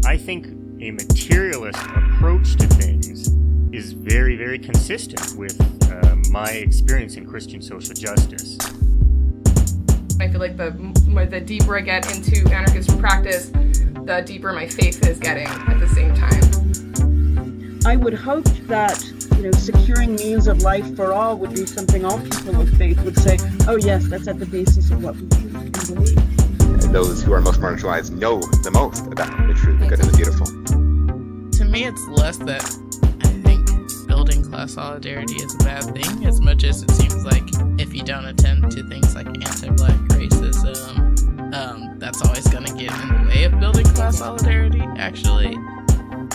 I think a materialist approach to things is very, very consistent with my experience in Christian social justice. I feel like the deeper I get into anarchist practice, the deeper my faith is getting at the same time. I would hope that, securing means of life for all would be something all people of faith would say, oh yes, that's at the basis of what we choose and believe. And those who are most marginalized know the most about the true, the good, and the beautiful. To me, it's less that I think building class solidarity is a bad thing, as much as it seems like if you don't attend to things like anti-Black racism, that's always going to get in the way of building class solidarity, actually.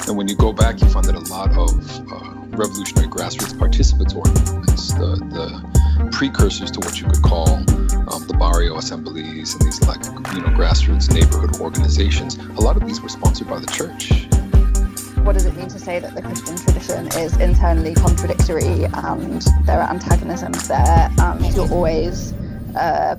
And when you go back, you find that a lot of revolutionary grassroots participatory movements, the precursors to what you could call the barrio assemblies and these grassroots neighborhood organizations, a lot of these were sponsored by the church. What does it mean to say that the Christian tradition is internally contradictory and there are antagonisms there and you're always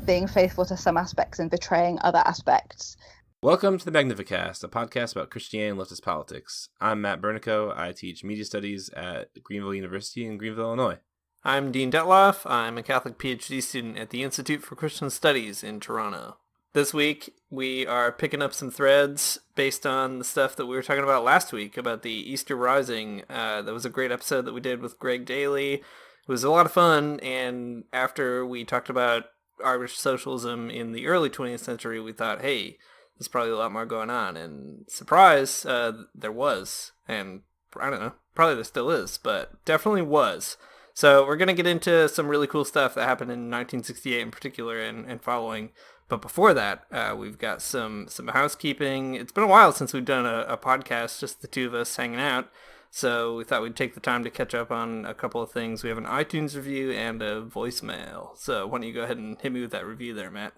being faithful to some aspects and betraying other aspects? Welcome to the Magnificast, a podcast about Christianity and leftist politics. I'm Matt Bernico. I teach media studies at Greenville University in Greenville, Illinois. I'm Dean Detloff. I'm a Catholic PhD student at the Institute for Christian Studies in Toronto. This week, we are picking up some threads based on the stuff that we were talking about last week about the Easter Rising. That was a great episode that we did with Greg Daly. It was a lot of fun, and after we talked about Irish socialism in the early 20th century, we thought, hey, there's probably a lot more going on, and surprise, there was, and I don't know, probably there still is, but definitely was. So we're going to get into some really cool stuff that happened in 1968 in particular and following, but before that, we've got some housekeeping. It's been a while since we've done a podcast, just the two of us hanging out, so we thought we'd take the time to catch up on a couple of things. We have an iTunes review and a voicemail, so why don't you go ahead and hit me with that review there, Matt?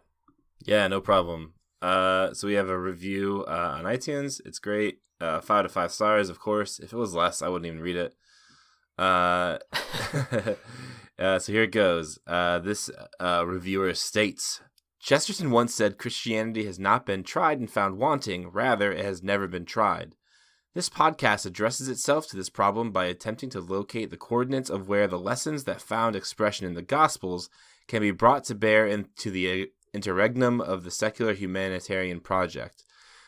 Yeah, no problem. So we have a review on iTunes. It's great. 5 out of 5 stars, of course. If it was less, I wouldn't even read it. So here it goes. This reviewer states, Chesterton once said Christianity has not been tried and found wanting. Rather, it has never been tried. This podcast addresses itself to this problem by attempting to locate the coordinates of where the lessons that found expression in the Gospels can be brought to bear into the interregnum of the secular humanitarian project.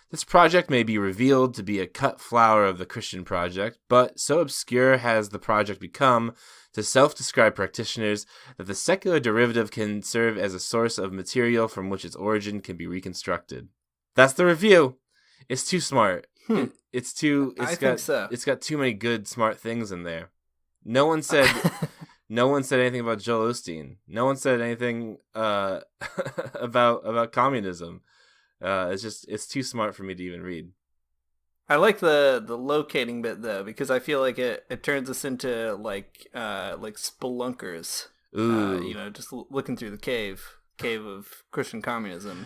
This project may be revealed to be a cut flower of the Christian project, but so obscure has the project become to self-described practitioners that the secular derivative can serve as a source of material from which its origin can be reconstructed. That's the review. It's too smart. It's got too many good, smart things in there. No one said anything about Joel Osteen. No one said anything about communism. It's too smart for me to even read. I like the locating bit though, because I feel like it turns us into like spelunkers. Ooh. Just looking through the cave of Christian communism.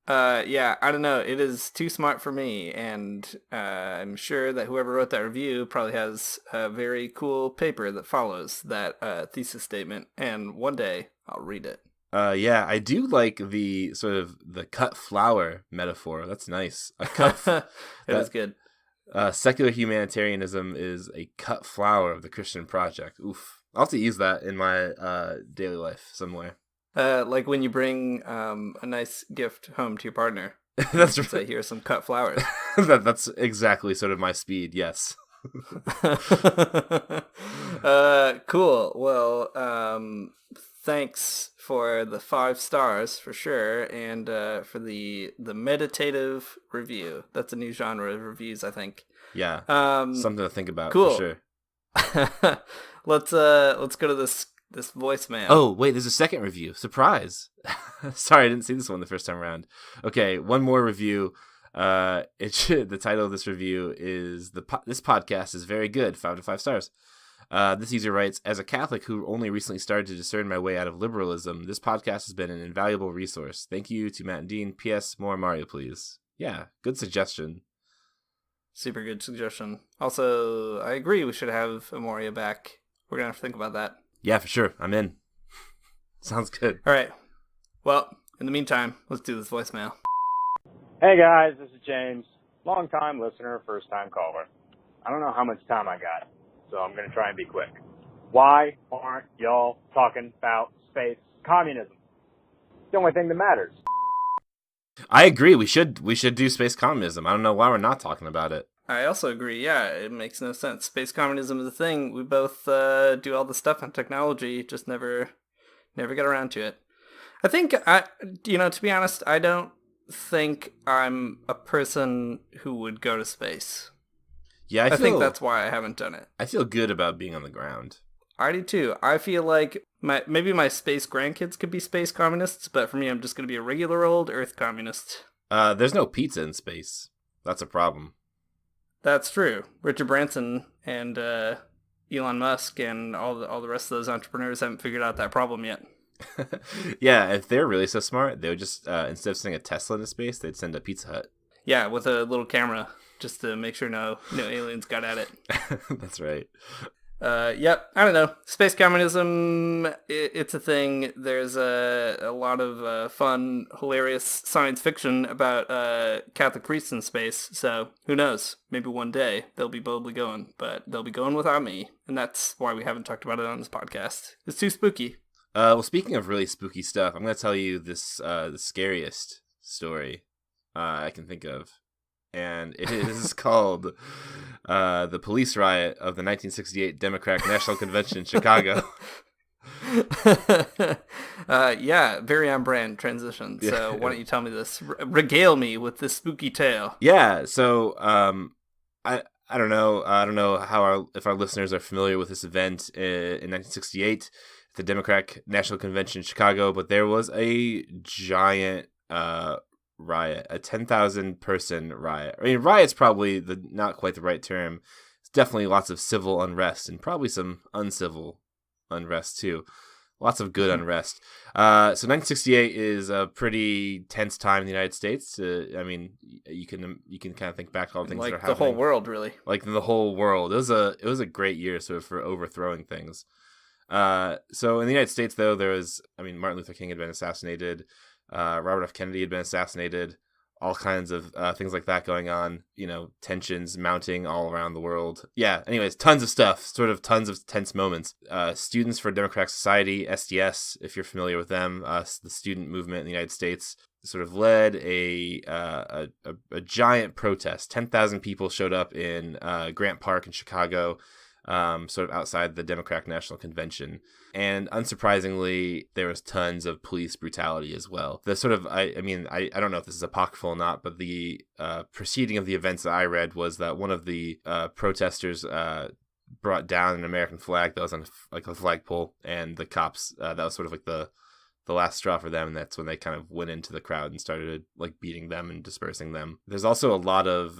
Yeah, I don't know. It is too smart for me, and I'm sure that whoever wrote that review probably has a very cool paper that follows that thesis statement, and one day I'll read it. Yeah, I do like the sort of the cut flower metaphor. That's nice. It is good. Secular humanitarianism is a cut flower of the Christian project. Oof. I'll have to use that in my daily life somewhere. Like when you bring a nice gift home to your partner. That's right. Say, here's some cut flowers. That's exactly sort of my speed, yes. Cool. Well, thanks for the 5 stars for sure, and for the meditative review. That's a new genre of reviews, I think. Yeah. Something to think about. Cool. For sure. Let's go to this voicemail. Oh, wait, there's a second review. Surprise. Sorry, I didn't see this one the first time around. Okay, one more review. The title of this review is this podcast is very good, 5 to 5 stars. This user writes, as a Catholic who only recently started to discern my way out of liberalism, this podcast has been an invaluable resource. Thank you to Matt and Dean. P.S. More Mario, please. Yeah, good suggestion. Super good suggestion. Also, I agree we should have Amoria back. We're going to have to think about that. Yeah, for sure. I'm in. Sounds good. All right. Well, in the meantime, let's do this voicemail. Hey guys, this is James. Long time listener, first time caller. I don't know how much time I got, so I'm going to try and be quick. Why aren't y'all talking about space communism? It's the only thing that matters. I agree. We should do space communism. I don't know why we're not talking about it. I also agree. Yeah, it makes no sense. Space communism is a thing. We both do all the stuff on technology, just never get around to it. I think to be honest, I don't think I'm a person who would go to space. Yeah, I think that's why I haven't done it. I feel good about being on the ground. I do too. I feel like maybe my space grandkids could be space communists, but for me, I'm just going to be a regular old Earth communist. There's no pizza in space. That's a problem. That's true. Richard Branson and Elon Musk and all the rest of those entrepreneurs haven't figured out that problem yet. Yeah, if they're really so smart, they would just instead of sending a Tesla into space, they'd send a Pizza Hut. Yeah, with a little camera, just to make sure no aliens got at it. That's right. Yep, I don't know. Space communism, it's a thing. There's a lot of fun, hilarious science fiction about Catholic priests in space, so who knows? Maybe one day they'll be boldly going, but they'll be going without me, and that's why we haven't talked about it on this podcast. It's too spooky. Well, speaking of really spooky stuff, I'm going to tell you this the scariest story I can think of. And it is called the police riot of the 1968 Democratic National Convention in Chicago. Yeah, very on brand transition. So why don't you tell me this? Regale me with this spooky tale. Yeah, so I don't know how if our listeners are familiar with this event in 1968, the Democratic National Convention in Chicago, but there was a giant riot, a 10,000 person riot. I mean, riot's probably not quite the right term. It's definitely lots of civil unrest and probably some uncivil unrest too. Lots of good unrest. So 1968 is a pretty tense time in the United States. I mean, you can kind of think back to all the things that are happening. Like the whole world, really. Like the whole world. It was a great year sort of for overthrowing things. So in the United States, though, Martin Luther King had been assassinated. Robert F. Kennedy had been assassinated, all kinds of things like that going on, tensions mounting all around the world. Yeah, anyways, tons of stuff, sort of tons of tense moments. Students for Democratic Society, SDS, if you're familiar with them, the student movement in the United States, sort of led a giant protest. 10,000 people showed up in Grant Park in Chicago, sort of outside the Democratic National Convention. And unsurprisingly, there was tons of police brutality as well. The sort of, I don't know if this is apocryphal or not, but the preceding of the events that I read was that one of the protesters brought down an American flag that was on like a flagpole, and the cops, that was sort of like the last straw for them, and that's when they kind of went into the crowd and started like beating them and dispersing them. There's also a lot of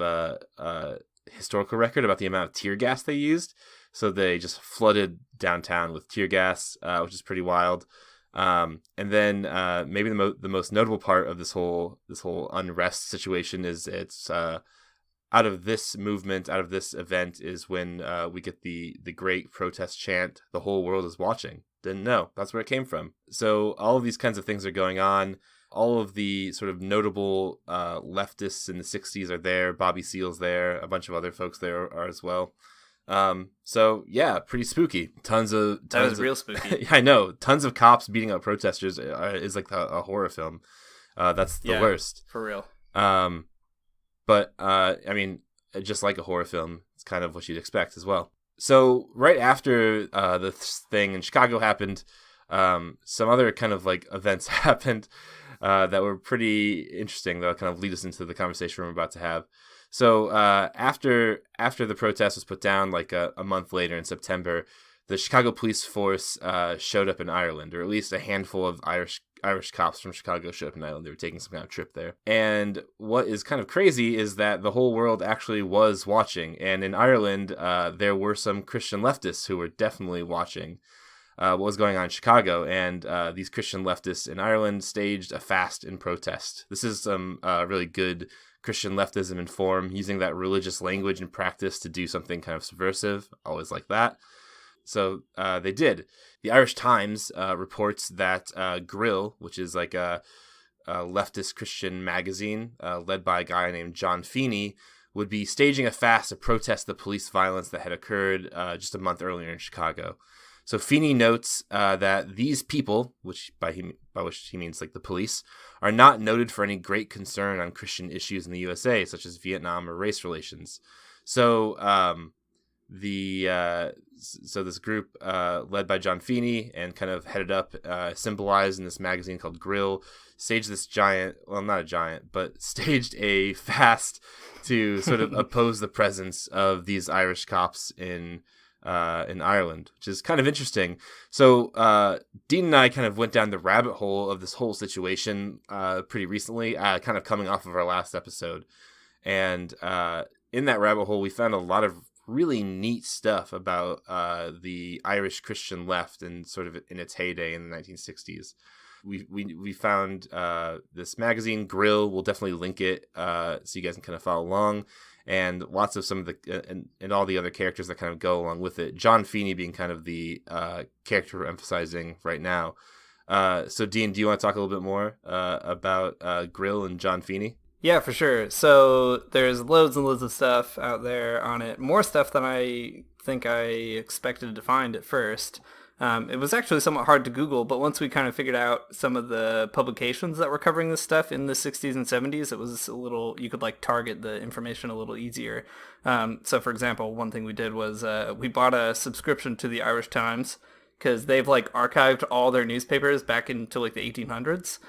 historical record about the amount of tear gas they used. So they just flooded downtown with tear gas, which is pretty wild. And then maybe the most notable part of this whole unrest situation is it's out of this movement, out of this event, is when we get the great protest chant, "The whole world is watching." Didn't know. That's where it came from. So all of these kinds of things are going on. All of the sort of notable leftists in the 60s are there. Bobby Seale's there. A bunch of other folks there are as well. So yeah, pretty spooky. Tons of real spooky. I know. Tons of cops beating up protesters is like a horror film. That's the worst. For real. But just like a horror film, it's kind of what you'd expect as well. So right after the thing in Chicago happened, some other kind of like events happened that were pretty interesting. That'll kind of lead us into the conversation we're about to have. So after the protest was put down, like a month later in September, the Chicago police force showed up in Ireland, or at least a handful of Irish cops from Chicago showed up in Ireland. They were taking some kind of trip there. And what is kind of crazy is that the whole world actually was watching. And in Ireland, there were some Christian leftists who were definitely watching what was going on in Chicago. And these Christian leftists in Ireland staged a fast in protest. This is some really good Christian leftism in form, using that religious language and practice to do something kind of subversive. Always like that. So they did. The Irish Times reports that Grille, which is like a leftist Christian magazine led by a guy named John Feeney would be staging a fast to protest the police violence that had occurred just a month earlier in Chicago. So Feeney notes that these people, which by which he means like the police, are not noted for any great concern on Christian issues in the USA, such as Vietnam or race relations. So this group led by John Feeney and kind of headed up, symbolized in this magazine called Grille, staged this staged a fast to sort of oppose the presence of these Irish cops in Ireland, which is kind of interesting. So Dean and I kind of went down the rabbit hole of this whole situation pretty recently, kind of coming off of our last episode. And in that rabbit hole, we found a lot of really neat stuff about the Irish Christian left and sort of in its heyday in the 1960s. We found this magazine, Grille. We'll definitely link it so you guys can kind of follow along. And lots of some of the and all the other characters that kind of go along with it. John Feeney being kind of the character we're emphasizing right now. So Dean, do you want to talk a little bit more about Grille and John Feeney? Yeah, for sure. So there's loads and loads of stuff out there on it. More stuff than I think I expected to find at first. It was actually somewhat hard to Google, but once we kind of figured out some of the publications that were covering this stuff in the 60s and 70s, it was a little, you could like target the information a little easier. So for example, one thing we did was we bought a subscription to the Irish Times because they've like archived all their newspapers back into like the 1800s.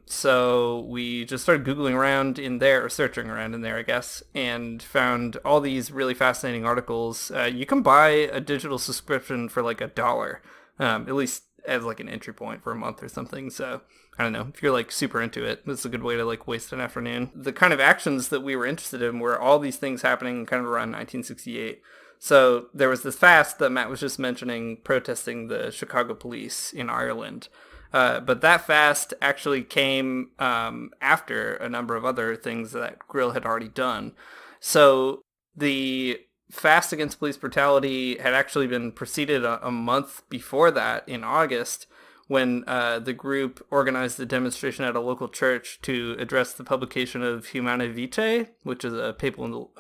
So we just started Googling around in there, or searching around in there, I guess, and found all these really fascinating articles. You can buy a digital subscription for like $1, at least as like an entry point for a month or something. So I don't know, if you're like super into it, this is a good way to like waste an afternoon. The kind of actions that we were interested in were all these things happening kind of around 1968. So there was this fast that Matt was just mentioning, protesting the Chicago police in Ireland. But that fast actually came after a number of other things that Grille had already done. So the fast against police brutality had actually been preceded a month before that in August, when the group organized a demonstration at a local church to address the publication of Humanae Vitae, which is a papal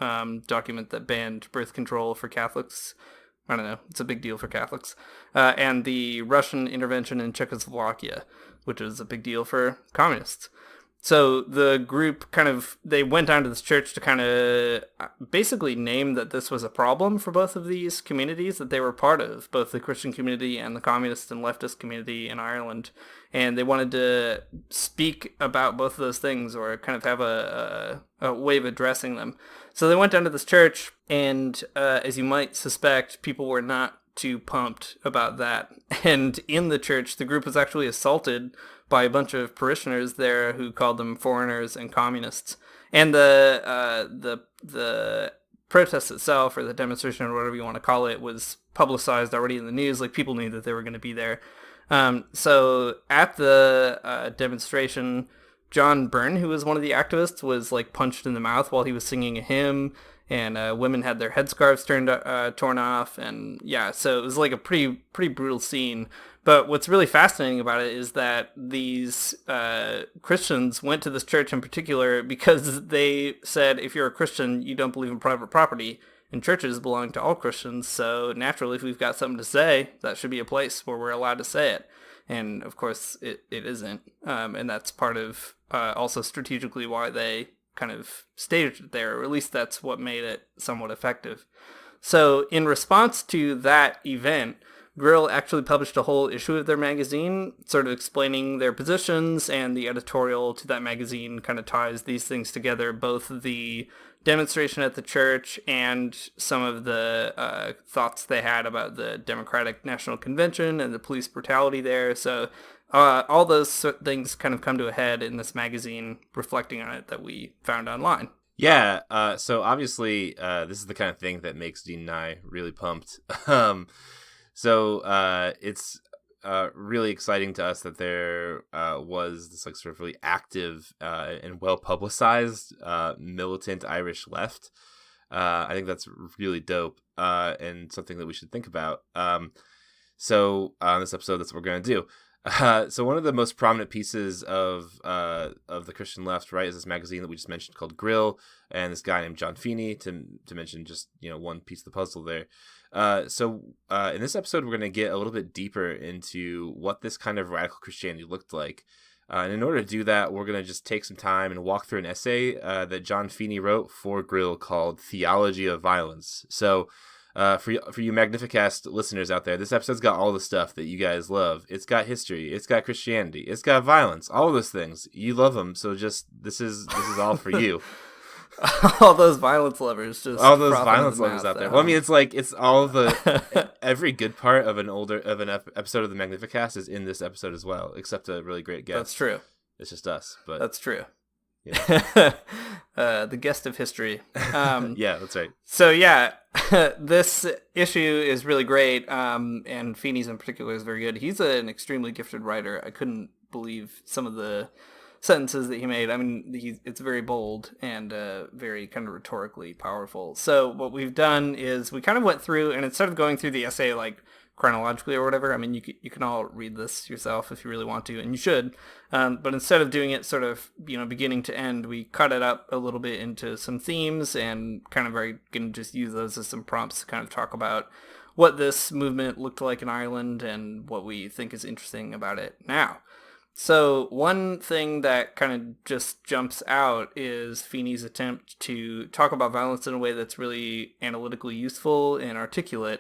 document that banned birth control for Catholics. I don't know, it's a big deal for Catholics. And the Russian intervention in Czechoslovakia, which is a big deal for communists. So the group they went down to this church to kind of basically name that this was a problem for both of these communities that they were part of, both the Christian community and the communist and leftist community in Ireland. And they wanted to speak about both of those things, or kind of have a way of addressing them. So they went down to this church, and as you might suspect, people were not too pumped about that. And in the church, the group was actually assaulted by a bunch of parishioners there who called them foreigners and communists. And the protest itself, or the demonstration, or whatever you want to call it, was publicized already in the news. Like, people knew that they were going to be there. So at the demonstration, John Byrne, who was one of the activists, was like punched in the mouth while he was singing a hymn, and women had their headscarves torn off, and yeah, so it was like a pretty brutal scene. But what's really fascinating about it is that these Christians went to this church in particular because they said, if you're a Christian, you don't believe in private property, and churches belong to all Christians, so naturally, if we've got something to say, that should be a place where we're allowed to say it. And of course, it isn't, and that's part of also strategically why they kind of staged it there, or at least that's what made it somewhat effective. So in response to that event, Grille actually published a whole issue of their magazine, sort of explaining their positions, and the editorial to that magazine kind of ties these things together, both the demonstration at the church and some of the thoughts they had about the Democratic National Convention and the police brutality there. So all those things kind of come to a head in this magazine, reflecting on it, that we found online. Yeah, so obviously this is the kind of thing that makes Dean and I really pumped. So it's really exciting to us that there was this like sort of really active and well-publicized militant Irish left. I think that's really dope and something that we should think about. So on this episode, that's what we're going to do. So one of the most prominent pieces of the Christian left, right, is this magazine that we just mentioned called Grille, and this guy named John Feeney, to mention just one piece of the puzzle there. So in this episode, we're going to get a little bit deeper into what this kind of radical Christianity looked like. And in order to do that, we're going to just take some time and walk through an essay that John Feeney wrote for Grille called Theology of Violence. So for you Magnificast listeners out there, this episode's got all the stuff that you guys love. It's got history, it's got Christianity, it's got violence, all of those things. You love them, so just this is all for you. All those violence lovers, just all those violence lovers out there. Well, I mean, it's all the every good part of an episode of the Magnificast is in this episode as well, except a really great guest. That's true. It's just us, but that's true. Yeah. The guest of history. Yeah, that's right. So yeah, this issue is really great, and Feeney's in particular is very good. He's an extremely gifted writer. I couldn't believe some of the sentences that he made. I mean, it's very bold and very kind of rhetorically powerful. So what we've done is we kind of went through, and instead of going through the essay like chronologically or whatever, I mean, you can all read this yourself if you really want to, and you should. But instead of doing it sort of beginning to end, we cut it up a little bit into some themes and kind of are going to just use those as some prompts to kind of talk about what this movement looked like in Ireland and what we think is interesting about it now. So one thing that kind of just jumps out is Feeney's attempt to talk about violence in a way that's really analytically useful and articulate.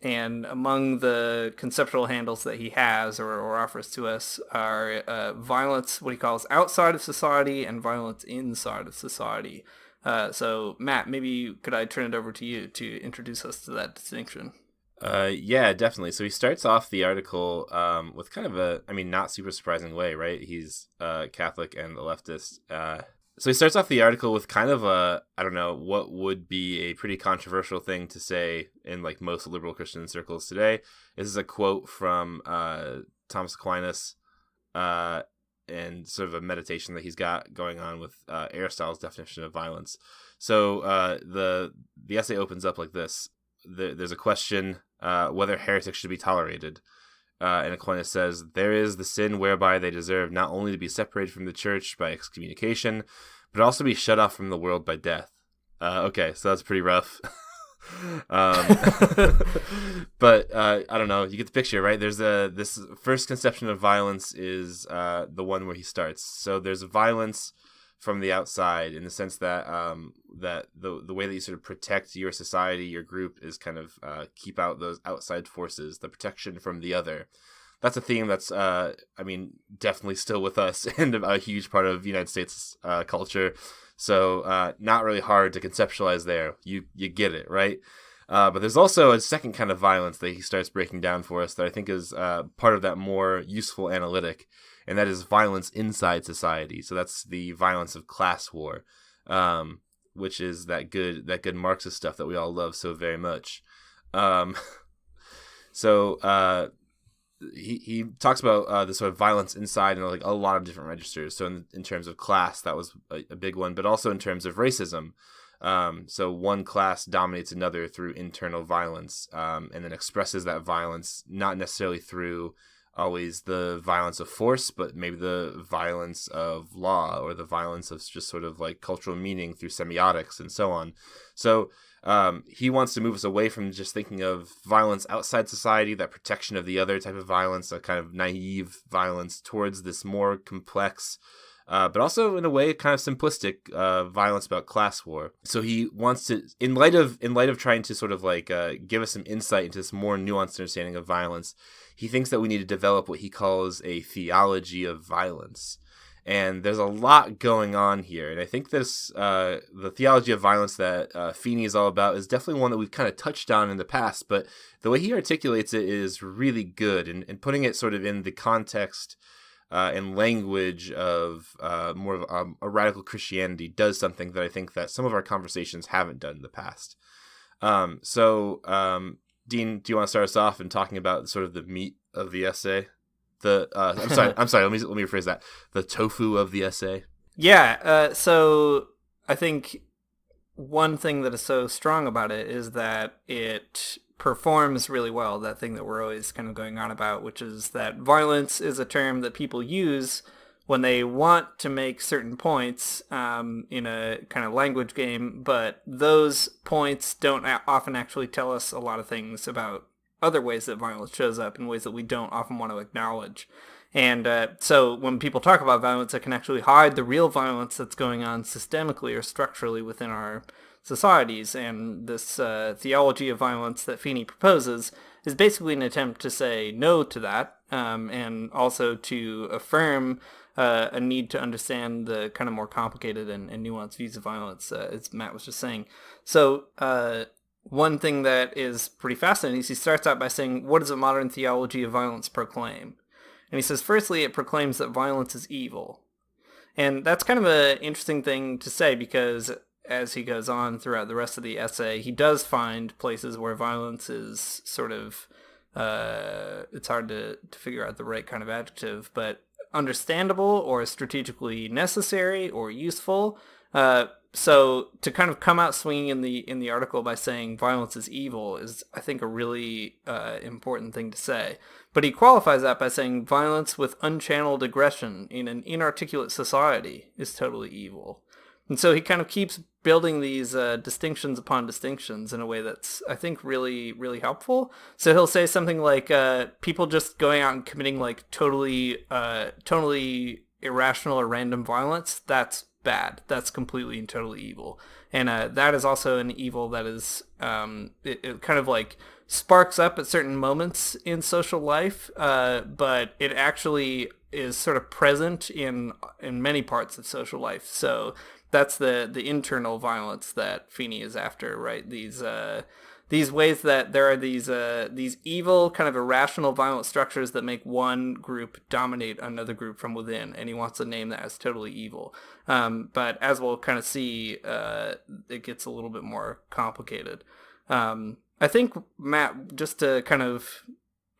And among the conceptual handles that he has or offers to us are violence, what he calls outside of society, and violence inside of society. So Matt, maybe could I turn it over to you to introduce us to that distinction? Yeah, definitely. So he starts off the article with kind of a, not super surprising way, right? He's Catholic and a leftist. So he starts off the article with kind of what would be a pretty controversial thing to say in like most liberal Christian circles today. This is a quote from Thomas Aquinas and sort of a meditation that he's got going on with Aristotle's definition of violence. So the essay opens up like this. There's a question whether heretics should be tolerated. And Aquinas says, there is the sin whereby they deserve not only to be separated from the church by excommunication, but also be shut off from the world by death. Okay, so that's pretty rough. But I don't know, you get the picture, right? There's this first conception of violence is the one where he starts. So there's violence from the outside, in the sense that that the way that you sort of protect your society, your group, is kind of keep out those outside forces, the protection from the other. That's a theme that's definitely still with us and a huge part of United States culture. So not really hard to conceptualize there. You get it, right? But there's also a second kind of violence that he starts breaking down for us that I think is part of that more useful analytic, and that is violence inside society. So that's the violence of class war, which is that good Marxist stuff that we all love so very much. He talks about the sort of violence inside in like a lot of different registers. So in terms of class, that was a big one, but also in terms of racism. So one class dominates another through internal violence, and then expresses that violence not necessarily through always the violence of force, but maybe the violence of law or the violence of just sort of like cultural meaning through semiotics and so on. So he wants to move us away from just thinking of violence outside society, that protection of the other type of violence, a kind of naive violence, towards this more complex, but also in a way kind of simplistic violence about class war. So he wants to, in light of trying to sort of like give us some insight into this more nuanced understanding of violence, he thinks that we need to develop what he calls a theology of violence. And there's a lot going on here. And I think this, the theology of violence that Feeney is all about is definitely one that we've kind of touched on in the past, but the way he articulates it is really good. And putting it sort of in the context and language of more of a radical Christianity does something that I think that some of our conversations haven't done in the past. Dean, do you want to start us off in talking about sort of the meat of the essay? I'm sorry. Let me rephrase that. The tofu of the essay. Yeah. So I think one thing that is so strong about it is that it performs really well that thing that we're always kind of going on about, which is that violence is a term that people use when they want to make certain points in a kind of language game, but those points don't often actually tell us a lot of things about other ways that violence shows up in ways that we don't often want to acknowledge. And so when people talk about violence, it can actually hide the real violence that's going on systemically or structurally within our societies. And this theology of violence that Feeney proposes is basically an attempt to say no to that, and also to affirm a need to understand the kind of more complicated and nuanced views of violence, as Matt was just saying. So one thing that is pretty fascinating is he starts out by saying, what does a modern theology of violence proclaim? And he says, firstly, it proclaims that violence is evil. And that's kind of an interesting thing to say, because as he goes on throughout the rest of the essay, he does find places where violence is sort of, it's hard to figure out the right kind of adjective, but understandable or strategically necessary or useful. So to kind of come out swinging in the article by saying violence is evil is, I think, a really important thing to say. But he qualifies that by saying violence with unchanneled aggression in an inarticulate society is totally evil. And so he kind of keeps building these distinctions upon distinctions in a way that's, I think, really, really helpful. So he'll say something like people just going out and committing like totally irrational or random violence, that's bad. That's completely and totally evil. And that is also an evil that is, it kind of like sparks up at certain moments in social life, but it actually is sort of present in many parts of social life. So that's the internal violence that Feeney is after, right? These ways that there are these evil, kind of irrational, violent structures that make one group dominate another group from within, and he wants to name that as totally evil. But as we'll kind of see, it gets a little bit more complicated. I think, Matt, just to kind of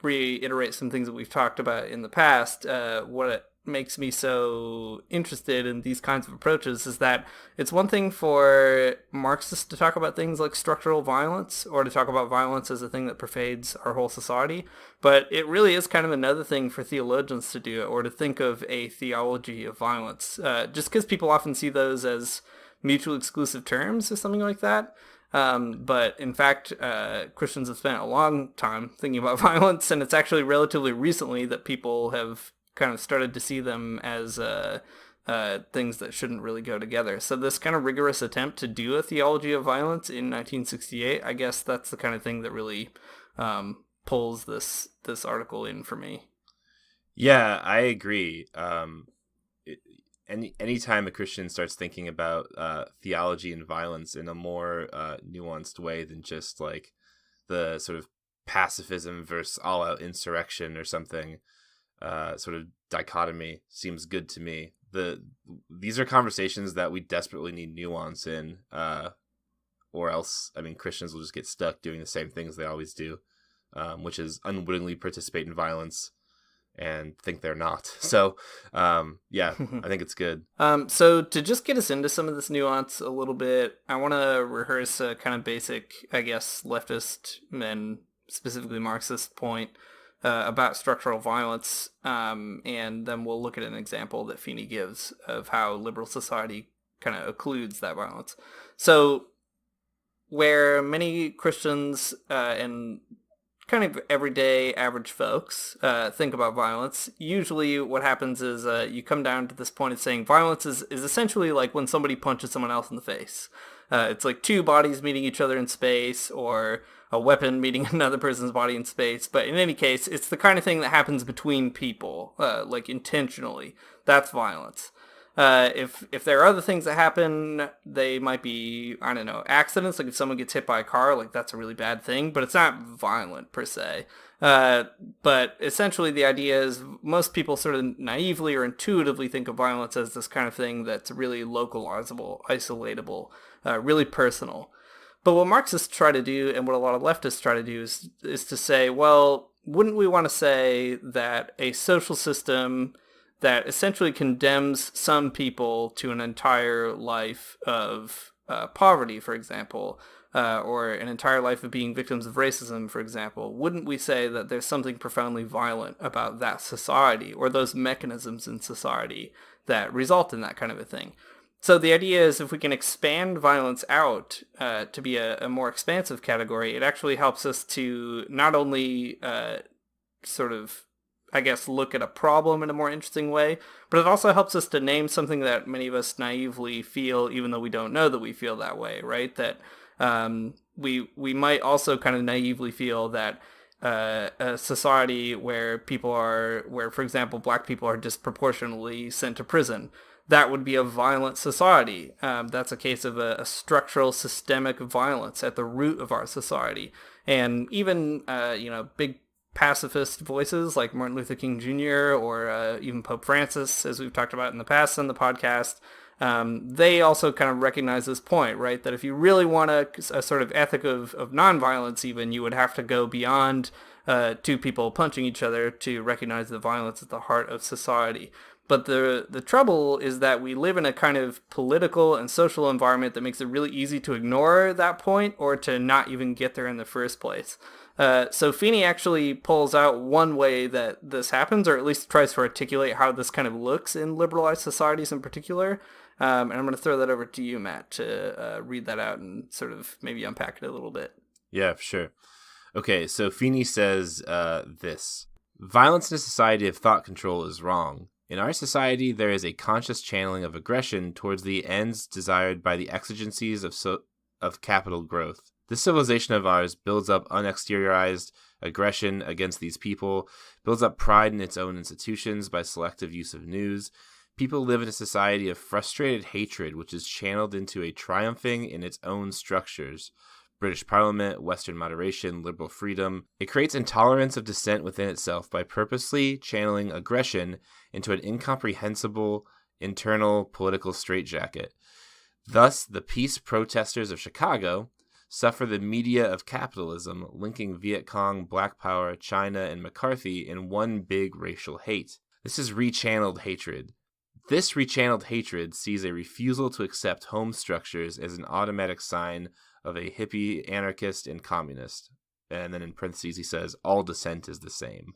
reiterate some things that we've talked about in the past, what makes me so interested in these kinds of approaches is that it's one thing for Marxists to talk about things like structural violence or to talk about violence as a thing that pervades our whole society, but it really is kind of another thing for theologians to do, or to think of a theology of violence, just because people often see those as mutually exclusive terms or something like that. But in fact, Christians have spent a long time thinking about violence, and it's actually relatively recently that people have kind of started to see them as things that shouldn't really go together. So this kind of rigorous attempt to do a theology of violence in 1968, I guess that's the kind of thing that really pulls this article in for me. Yeah, I agree. Anytime a Christian starts thinking about theology and violence in a more nuanced way than just like the sort of pacifism versus all-out insurrection or something, sort of dichotomy seems good to me. These are conversations that we desperately need nuance in, or else, I mean, Christians will just get stuck doing the same things they always do, which is unwittingly participate in violence and think they're not. So, yeah, I think it's good. So to just get us into some of this nuance a little bit, I want to rehearse a kind of basic, I guess, leftist and specifically Marxist point about structural violence, and then we'll look at an example that Feeney gives of how liberal society kind of occludes that violence. So where many Christians and kind of everyday average folks think about violence, usually what happens is you come down to this point of saying violence is essentially like when somebody punches someone else in the face. It's like two bodies meeting each other in space, or a weapon meeting another person's body in space. But in any case, it's the kind of thing that happens between people, like intentionally. That's violence. If there are other things that happen, they might be, I don't know, accidents. Like if someone gets hit by a car, like that's a really bad thing, but it's not violent per se. But essentially the idea is most people sort of naively or intuitively think of violence as this kind of thing that's really localizable, isolatable, really personal. But what Marxists try to do, and what a lot of leftists try to do, is to say, well, wouldn't we want to say that a social system that essentially condemns some people to an entire life of poverty, for example, or an entire life of being victims of racism, for example, wouldn't we say that there's something profoundly violent about that society or those mechanisms in society that result in that kind of a thing? So the idea is if we can expand violence out to be a more expansive category, it actually helps us to not only sort of, I guess, look at a problem in a more interesting way, but it also helps us to name something that many of us naively feel, even though we don't know that we feel that way, right? That we might also kind of naively feel that a society where for example, black people are disproportionately sent to prison, that would be a violent society. That's a case of a structural systemic violence at the root of our society. And even, big pacifist voices like Martin Luther King Jr. or even Pope Francis, as we've talked about in the past on the podcast, they also kind of recognize this point, right? That if you really want a sort of ethic of nonviolence even, you would have to go beyond two people punching each other to recognize the violence at the heart of society. But the trouble is that we live in a kind of political and social environment that makes it really easy to ignore that point or to not even get there in the first place. So Feeney actually pulls out one way that this happens, or at least tries to articulate how this kind of looks in liberalized societies in particular. And I'm going to throw that over to you, Matt, to read that out and sort of maybe unpack it a little bit. Yeah, sure. Okay, so Feeney says this. Violence in a society of thought control is wrong. In our society, there is a conscious channeling of aggression towards the ends desired by the exigencies of capital growth. This civilization of ours builds up unexteriorized aggression against these people, builds up pride in its own institutions by selective use of news. People live in a society of frustrated hatred, which is channeled into a triumphing in its own structures. British Parliament, Western moderation, liberal freedom. It creates intolerance of dissent within itself by purposely channeling aggression into an incomprehensible internal political straitjacket. Thus, the peace protesters of Chicago suffer the media of capitalism, linking Viet Cong, Black Power, China, and McCarthy in one big racial hate. This is rechanneled hatred. This rechanneled hatred sees a refusal to accept home structures as an automatic sign of a hippie, anarchist, and communist. And then in parentheses he says, all dissent is the same.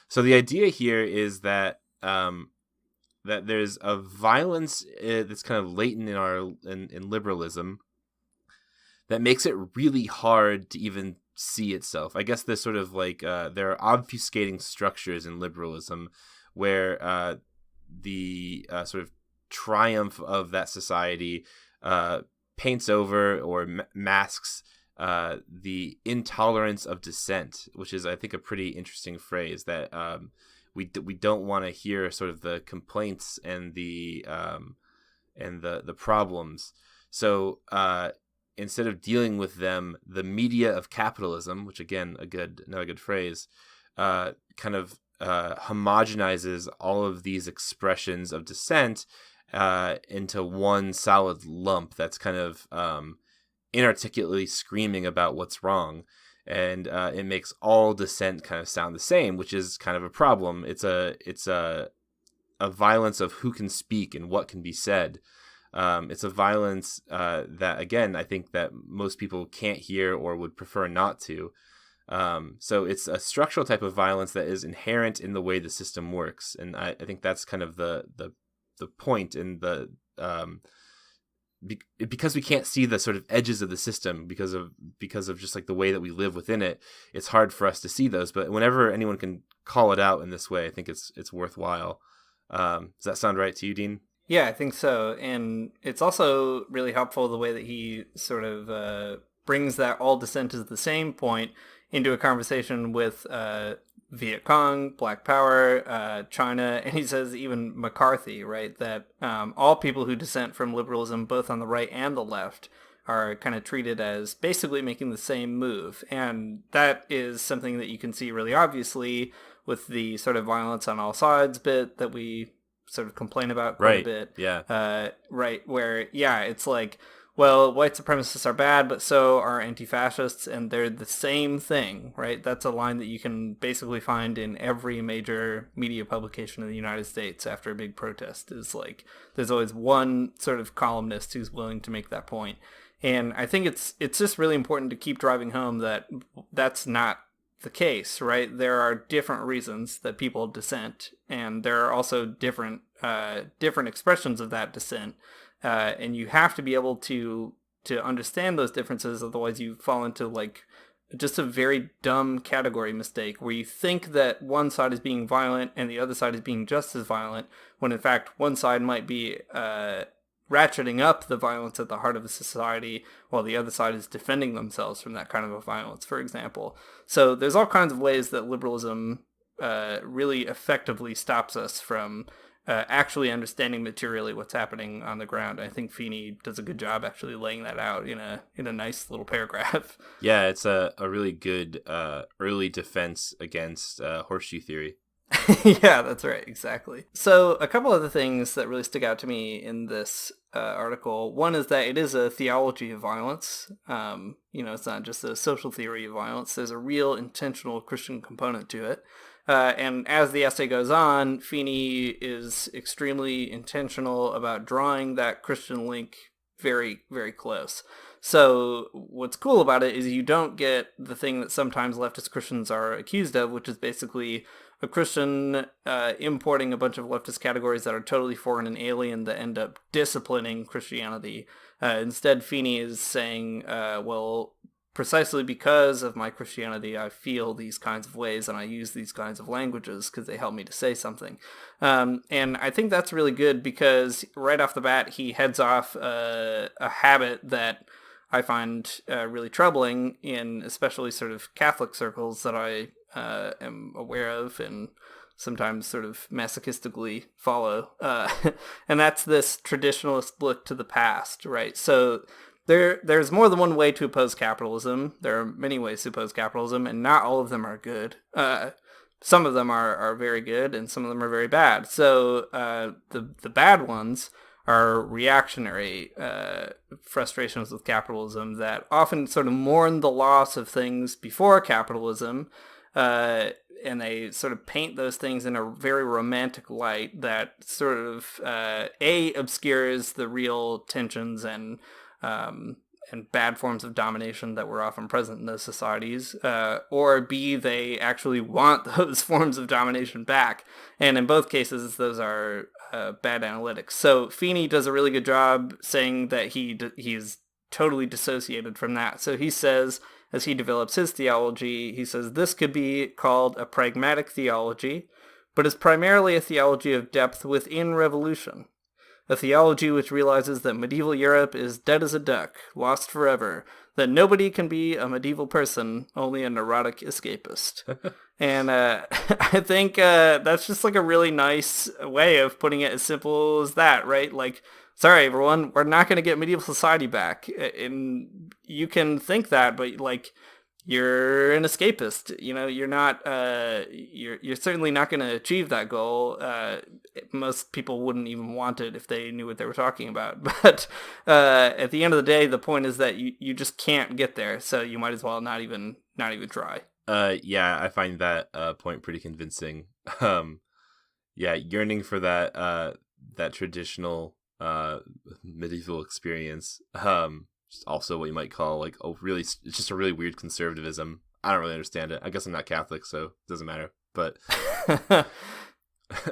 So the idea here is that that there's a violence that's kind of latent in liberalism that makes it really hard to even see itself. I guess there's sort of like there are obfuscating structures in liberalism where the sort of triumph of that society paints over or masks the intolerance of dissent, which is, I think, a pretty interesting phrase that we don't want to hear sort of the complaints and the problems. So instead of dealing with them, the media of capitalism, which again, another good phrase, kind of homogenizes all of these expressions of dissent into one solid lump that's kind of inarticulately screaming about what's wrong. And it makes all dissent kind of sound the same, which is kind of a problem. It's a violence of who can speak and what can be said. It's a violence that, again, I think that most people can't hear or would prefer not to. So it's a structural type of violence that is inherent in the way the system works. And I think that's kind of the point in the because we can't see the sort of edges of the system because of just like the way that we live within it. It's hard for us to see those. But whenever anyone can call it out in this way, I think it's worthwhile. Does that sound right to you, Dean? Yeah, I think so. And it's also really helpful the way that he sort of brings that all dissent is the same point into a conversation with Viet Cong, Black Power, China, and he says even McCarthy, right? That all people who dissent from liberalism, both on the right and the left, are kind of treated as basically making the same move. And that is something that you can see really obviously with the sort of violence on all sides bit that we sort of complain about quite a bit. Yeah. Right. Where, yeah, it's like, well, white supremacists are bad, but so are anti-fascists, and they're the same thing, right? That's a line that you can basically find in every major media publication in the United States after a big protest. Is like, there's always one sort of columnist who's willing to make that point. And I think it's just really important to keep driving home that that's not the case, right? There are different reasons that people dissent, and there are also different expressions of that dissent. And you have to be able to understand those differences, otherwise you fall into like just a very dumb category mistake where you think that one side is being violent and the other side is being just as violent, when in fact one side might be ratcheting up the violence at the heart of a society while the other side is defending themselves from that kind of a violence, for example. So there's all kinds of ways that liberalism really effectively stops us from actually understanding materially what's happening on the ground. I think Feeney does a good job actually laying that out in a nice little paragraph. Yeah, it's a really good early defense against horseshoe theory. Yeah, that's right, exactly. So a couple other things that really stick out to me in this article. One is that it is a theology of violence. It's not just a social theory of violence. There's a real intentional Christian component to it. And as the essay goes on, Feeney is extremely intentional about drawing that Christian link very, very close. So what's cool about it is you don't get the thing that sometimes leftist Christians are accused of, which is basically a Christian importing a bunch of leftist categories that are totally foreign and alien that end up disciplining Christianity. Instead, Feeney is saying, well, precisely because of my Christianity, I feel these kinds of ways and I use these kinds of languages because they help me to say something. And I think that's really good because right off the bat, he heads off a habit that I find really troubling in especially sort of Catholic circles that I am aware of and sometimes sort of masochistically follow. And that's this traditionalist look to the past, right? So there's more than one way to oppose capitalism. There are many ways to oppose capitalism, and not all of them are good. Some of them are very good, and some of them are very bad. So the bad ones are reactionary frustrations with capitalism that often sort of mourn the loss of things before capitalism, and they sort of paint those things in a very romantic light that sort of obscures the real tensions and bad forms of domination that were often present in those societies, or B, they actually want those forms of domination back. And in both cases, those are bad analytics. So Feeney does a really good job saying that he's totally dissociated from that. So he says, as he develops his theology, he says, this could be called a pragmatic theology, but is primarily a theology of depth within revolution. A theology which realizes that medieval Europe is dead as a duck, lost forever, that nobody can be a medieval person, only a neurotic escapist. And I think that's just like a really nice way of putting it, as simple as that, right? Like, sorry, everyone, we're not going to get medieval society back. And you can think that, but like, you're an escapist. You're not, you're certainly not going to achieve that goal. Most people wouldn't even want it if they knew what they were talking about. But at the end of the day, the point is that you just can't get there. So you might as well not even try. Yeah, I find that point pretty convincing. Yearning for that traditional medieval experience. Also what you might call like it's just a really weird conservatism. I don't really understand it. I guess I'm not Catholic, so it doesn't matter. But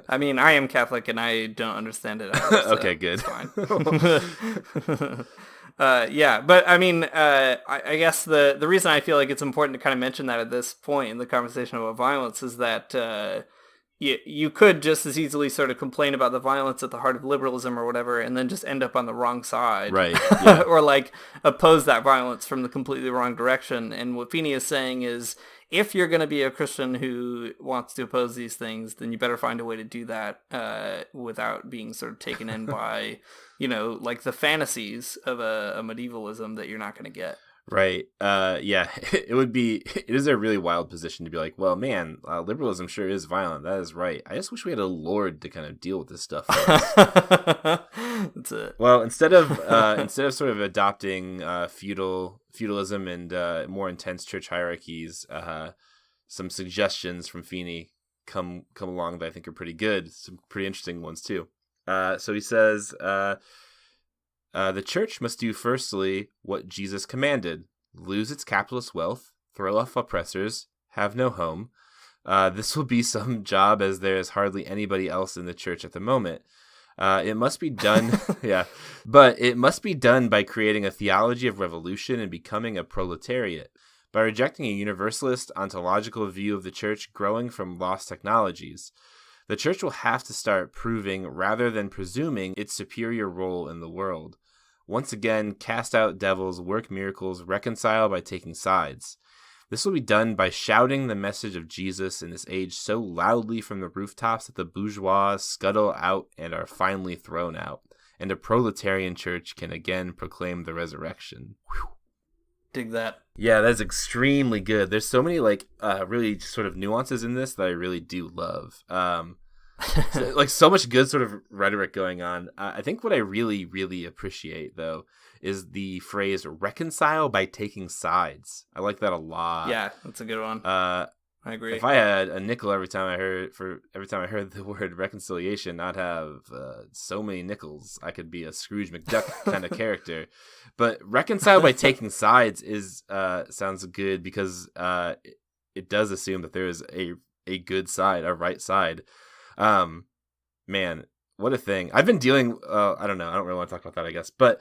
I mean, I am Catholic and I don't understand it either, so okay, good. It's fine. But I mean, I guess the reason I feel like it's important to kind of mention that at this point in the conversation about violence is that you could just as easily sort of complain about the violence at the heart of liberalism or whatever, and then just end up on the wrong side. Right. Yeah. Or like oppose that violence from the completely wrong direction. And what Feeney is saying is, if you're going to be a Christian who wants to oppose these things, then you better find a way to do that without being sort of taken in by, like the fantasies of a medievalism that you're not going to get. Right. Yeah, it is a really wild position to be like, well, man, liberalism sure is violent. That is right. I just wish we had a lord to kind of deal with this stuff for us. That's it. Well, instead of sort of adopting feudalism and more intense church hierarchies, some suggestions from Feeney come along that I think are pretty good. Some pretty interesting ones too. So he says, the church must do firstly what Jesus commanded: lose its capitalist wealth, throw off oppressors, have no home. This will be some job, as there is hardly anybody else in the church at the moment. It must be done, but it must be done by creating a theology of revolution and becoming a proletariat, by rejecting a universalist ontological view of the church growing from lost technologies. The church will have to start proving, rather than presuming, its superior role in the world. Once again, cast out devils, work miracles, reconcile by taking sides. This will be done by shouting the message of Jesus in this age so loudly from the rooftops that the bourgeois scuttle out and are finally thrown out, and a proletarian church can again proclaim the resurrection. Whew. Dig that. Yeah, that's extremely good. There's so many really sort of nuances in this that I really do love. So much good sort of rhetoric going on. I think what I really, really appreciate, though, is the phrase "reconcile by taking sides." I like that a lot. Yeah, that's a good one. I agree. If I had a nickel every time I heard the word reconciliation, I'd have so many nickels. I could be a Scrooge McDuck kind of character. But reconcile by taking sides is sounds good because it does assume that there is a good side, a right side. Man, what a thing. I've been dealing, I don't really want to talk about that, I guess, but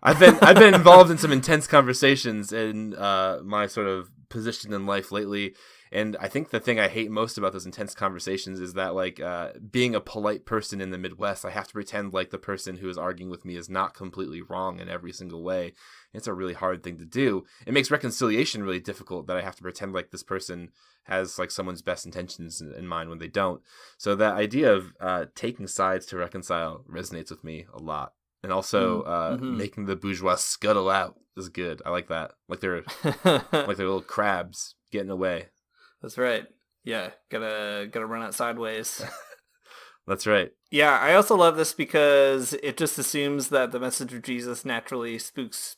I've been involved in some intense conversations in my sort of position in life lately. And I think the thing I hate most about those intense conversations is that, being a polite person in the Midwest, I have to pretend like the person who is arguing with me is not completely wrong in every single way. It's a really hard thing to do. It makes reconciliation really difficult that I have to pretend like this person has someone's best intentions in mind when they don't. So that idea of taking sides to reconcile resonates with me a lot. And also making the bourgeois scuttle out is good. I like that. Like they're little crabs getting away. That's right. Yeah, gotta run out sideways. That's right. Yeah, I also love this because it just assumes that the message of Jesus naturally spooks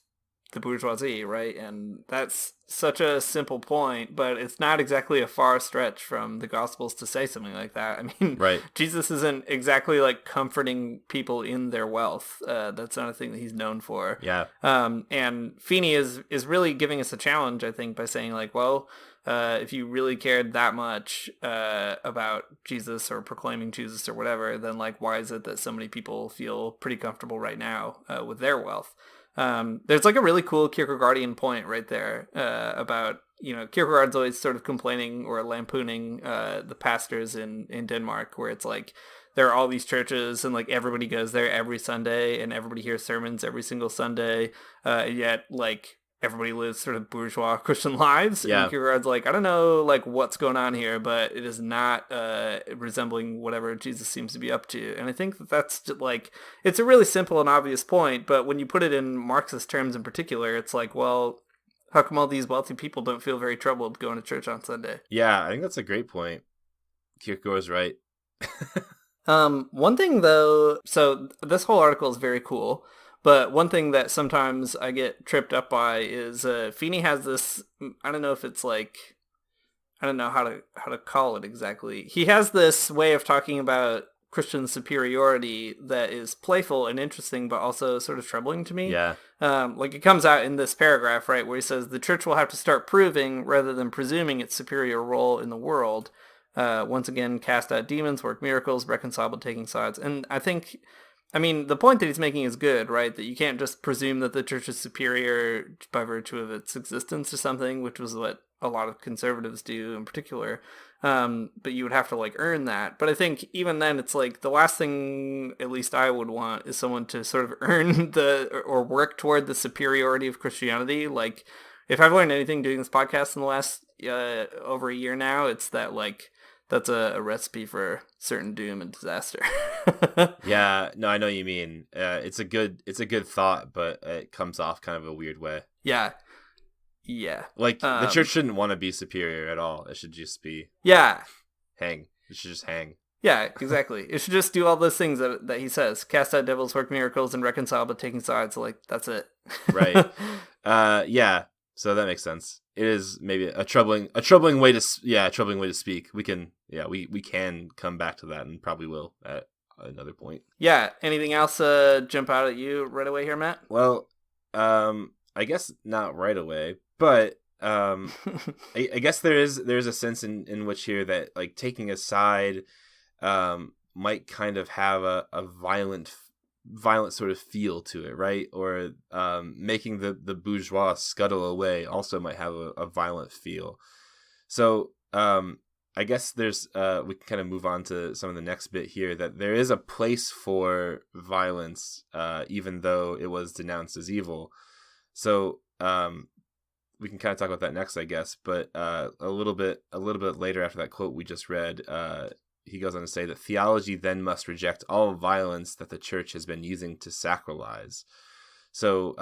the bourgeoisie, right? And that's such a simple point, but it's not exactly a far stretch from the Gospels to say something like that. I mean, right. Jesus isn't exactly comforting people in their wealth. That's not a thing that he's known for. Yeah. And Feeney is really giving us a challenge, I think, by saying if you really cared that much about Jesus or proclaiming Jesus or whatever, then why is it that so many people feel pretty comfortable right now with their wealth? There's a really cool Kierkegaardian point right there about, Kierkegaard's always sort of complaining or lampooning the pastors in Denmark, where it's there are all these churches and everybody goes there every Sunday and everybody hears sermons every single Sunday, yet everybody lives sort of bourgeois Christian lives. Yeah. And Kierkegaard's I don't know what's going on here, but it is not resembling whatever Jesus seems to be up to. And I think that's just, it's a really simple and obvious point, but when you put it in Marxist terms in particular, it's well, how come all these wealthy people don't feel very troubled going to church on Sunday? Yeah, I think that's a great point. Kierkegaard's right. One thing though, so this whole article is very cool. But one thing that sometimes I get tripped up by is Feeney has this, I don't know if it's I don't know how to call it exactly. He has this way of talking about Christian superiority that is playful and interesting, but also sort of troubling to me. Yeah. It comes out in this paragraph, right, where he says the church will have to start proving rather than presuming its superior role in the world. Once again, cast out demons, work miracles, reconcile by taking sides. And I think... the point that he's making is good, right? That you can't just presume that the church is superior by virtue of its existence or something, which was what a lot of conservatives do in particular. But you would have to earn that. But I think even then it's the last thing, at least I would want, is someone to sort of earn or work toward the superiority of Christianity. If I've learned anything doing this podcast in the last over a year now, it's that that's a recipe for certain doom and disaster. Yeah, no, I know what you mean. It's a good thought, but it comes off kind of a weird way. Yeah. Like the church shouldn't want to be superior at all. It should just be hang. It should just hang. Yeah, exactly. It should just do all those things that he says: cast out devils, work miracles, and reconcile, but taking sides. Like, that's it. Right. Yeah. So that makes sense. It is maybe a troubling way to speak. We can come back to that, and probably will at another point. Yeah. Anything else jump out at you right away here, Matt? Well, I guess not right away, but I guess there's a sense in which here that like taking a side might kind of have a violent sort of feel to it, right? Or making the bourgeois scuttle away also might have a violent feel. So I guess there's we can kind of move on to some of the next bit here, that there is a place for violence even though it was denounced as evil. So we can kind of talk about that next, I guess. But a little bit later after that quote we just read, he goes on to say that theology then must reject all violence that the church has been using to sacralize. So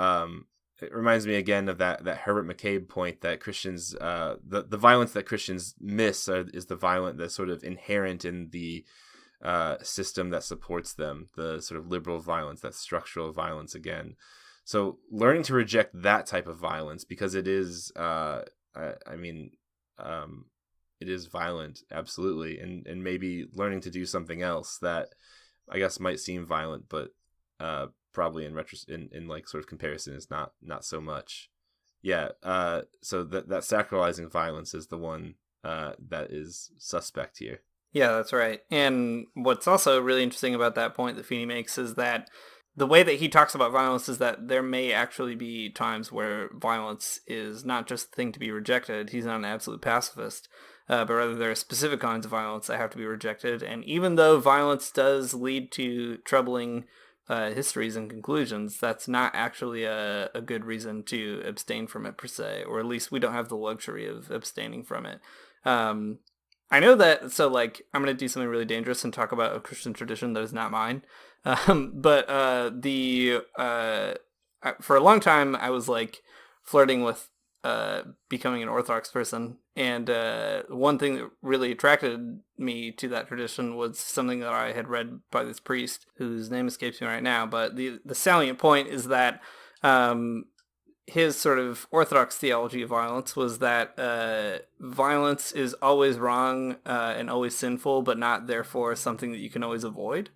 it reminds me again of that Herbert McCabe point that Christians, the violence that Christians miss is the violence that's sort of inherent in the system that supports them, the sort of liberal violence, that structural violence again. So learning to reject that type of violence, because it is, it is violent, absolutely, and maybe learning to do something else that I guess might seem violent, but probably in like sort of comparison is not so much. Yeah. So that sacralizing violence is the one that is suspect here. Yeah, that's right. And what's also really interesting about that point that Feeney makes is that the way that he talks about violence is that there may actually be times where violence is not just the thing to be rejected. He's not an absolute pacifist, but rather there are specific kinds of violence that have to be rejected. And even though violence does lead to troubling histories and conclusions, that's not actually a good reason to abstain from it per se, or at least we don't have the luxury of abstaining from it. I know that, so like, I'm going to do something really dangerous and talk about a Christian tradition that is not mine. But for a long time, I was like flirting with becoming an Orthodox person. And one thing that really attracted me to that tradition was something that I had read by this priest, whose name escapes me right now. But the salient point is that his sort of Orthodox theology of violence was that violence is always wrong and always sinful, but not therefore something that you can always avoid.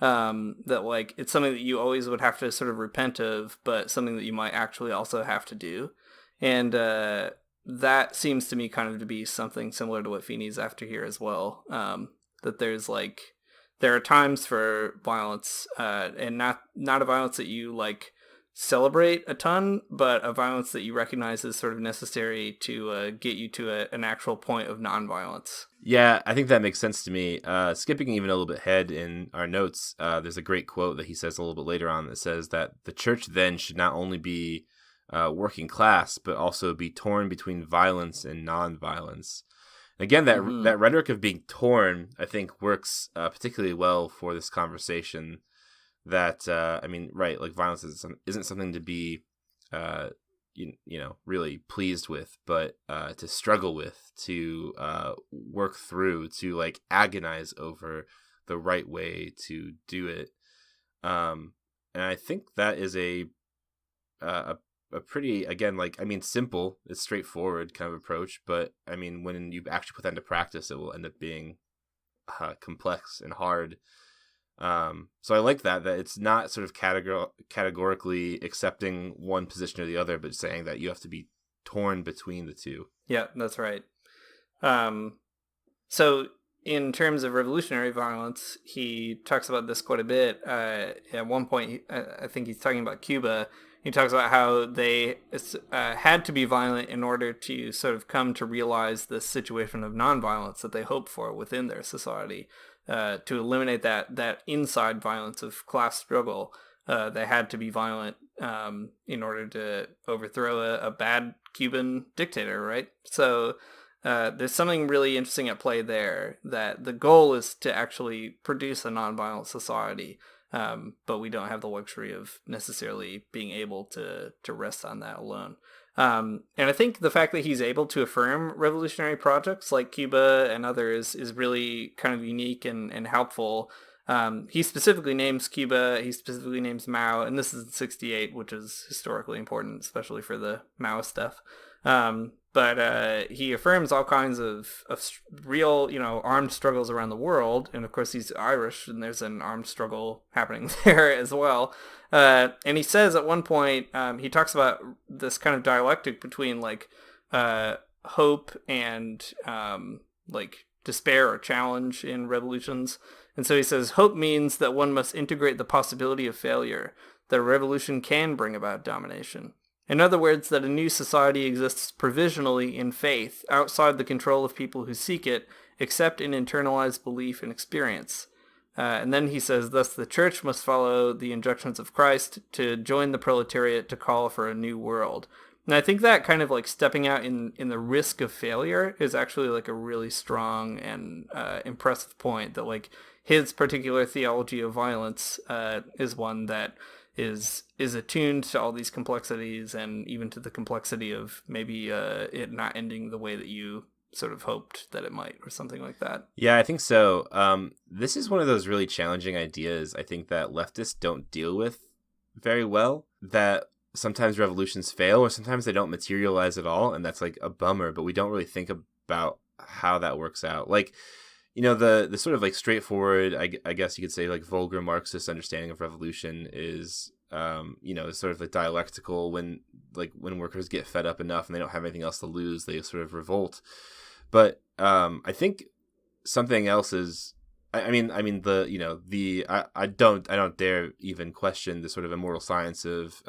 That like it's something that you always would have to sort of repent of, but something that you might actually also have to do. And that seems to me kind of to be something similar to what Feeney's after here as well. That there are times for violence, and not a violence that you like celebrate a ton, but a violence that you recognize is sort of necessary to get you to an actual point of nonviolence. Yeah, I think that makes sense to me. Skipping even a little bit ahead in our notes, there's a great quote that he says a little bit later on that says that the church then should not only be working class, but also be torn between violence and nonviolence. Again, that rhetoric of being torn, I think, works particularly well for this conversation. That right, like violence isn't something to be really pleased with, but to struggle with, to work through, to like agonize over the right way to do it. And I think that is a pretty, again, simple, it's straightforward kind of approach, but I mean, when you actually put that into practice, it will end up being complex and hard. So I like that it's not sort of categorically accepting one position or the other, but saying that you have to be torn between the two. Yeah, that's right. So in terms of revolutionary violence, he talks about this quite a bit. At one point, I think he's talking about Cuba. He talks about how they had to be violent in order to sort of come to realize this situation of nonviolence that they hoped for within their society. To eliminate that inside violence of class struggle, they had to be violent in order to overthrow a bad Cuban dictator, right? So there's something really interesting at play there, that the goal is to actually produce a nonviolent society, but we don't have the luxury of necessarily being able to rest on that alone. And I think the fact that he's able to affirm revolutionary projects like Cuba and others is really kind of unique and helpful. He specifically names Cuba, he specifically names Mao, and this is in 68, which is historically important, especially for the Mao stuff. But he affirms all kinds of real, armed struggles around the world. And of course, he's Irish, and there's an armed struggle happening there as well. And he says at one point, he talks about this kind of dialectic between hope and despair or challenge in revolutions. And so he says, hope means that one must integrate the possibility of failure, that a revolution can bring about domination. In other words, that a new society exists provisionally in faith, outside the control of people who seek it, except in internalized belief and experience. And then he says, thus the church must follow the injunctions of Christ to join the proletariat to call for a new world. And I think that kind of stepping out in the risk of failure is actually a really strong and impressive point, that his particular theology of violence is one that is attuned to all these complexities, and even to the complexity of maybe it not ending the way that you sort of hoped that it might, or something like that. Yeah, I think so. This is one of those really challenging ideas, I think, that leftists don't deal with very well, that sometimes revolutions fail, or sometimes they don't materialize at all, and that's a bummer, but we don't really think about how that works out. The sort of straightforward, I guess you could say, vulgar Marxist understanding of revolution is, sort of dialectical. When workers get fed up enough and they don't have anything else to lose, they sort of revolt. But I think something else is, I don't dare even question the sort of immortal science of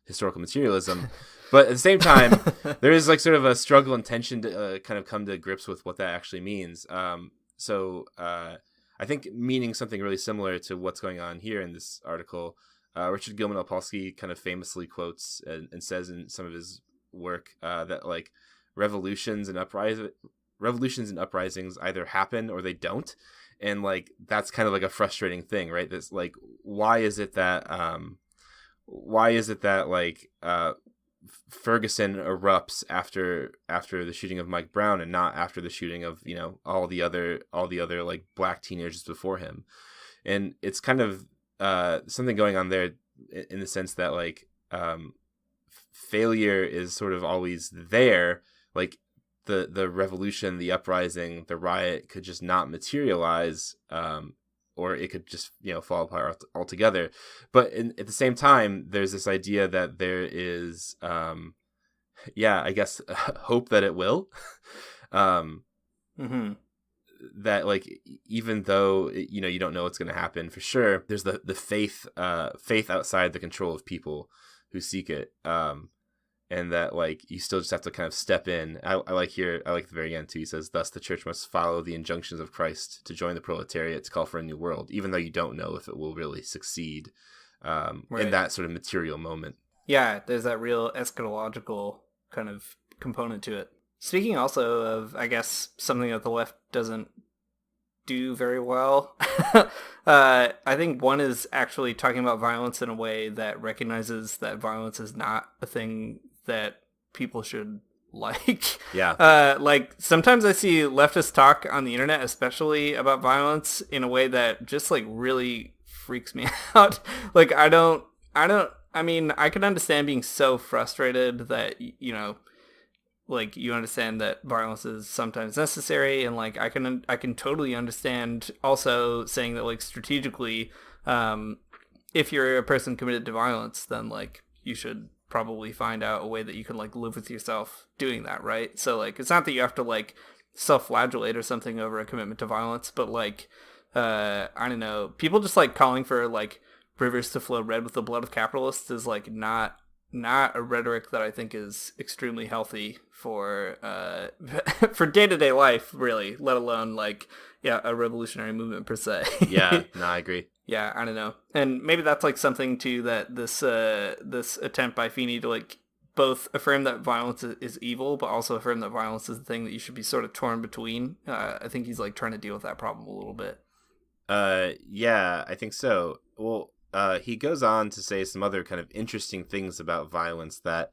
historical materialism. But at the same time, there is sort of a struggle and tension to kind of come to grips with what that actually means. So I think meaning something really similar to what's going on here in this article, Richard Gilman-Opolsky kind of famously quotes and says in some of his work that revolutions and uprisings either happen or they don't. And that's kind of a frustrating thing, right? This why is it that Ferguson erupts after the shooting of Mike Brown and not after the shooting of all the other black teenagers before him? And it's kind of something going on there in the sense that failure is sort of always there. The revolution, the uprising, the riot could just not materialize, or it could just fall apart altogether. But at the same time, there's this idea that there is, I guess, hope that it will. Mm-hmm. That even though you don't know what's going to happen for sure, there's the faith outside the control of people who seek it. And that you still just have to kind of step in. I like the very end too. He says, thus the church must follow the injunctions of Christ to join the proletariat to call for a new world, even though you don't know if it will really succeed in that sort of material moment. Yeah, there's that real eschatological kind of component to it. Speaking also of, I guess, something that the left doesn't do very well, I think one is actually talking about violence in a way that recognizes that violence is not a thing that people should like. Yeah. Sometimes I see leftists talk on the internet, especially about violence, in a way that just really freaks me out. I can understand being so frustrated that, you understand that violence is sometimes necessary, and I can totally understand also saying that strategically, if you're a person committed to violence, then you should probably find out a way that you can live with yourself doing that, right? So it's not that you have to self-flagellate or something over a commitment to violence, but I don't know, people just calling for rivers to flow red with the blood of capitalists is not a rhetoric that I think is extremely healthy for for day-to-day life, really, let alone a revolutionary movement per se. Yeah, no, I agree. Yeah, I don't know. And maybe that's something too that this attempt by Feeney to both affirm that violence is evil, but also affirm that violence is the thing that you should be sort of torn between. I think he's like trying to deal with that problem a little bit. Yeah, I think so. Well, he goes on to say some other kind of interesting things about violence that,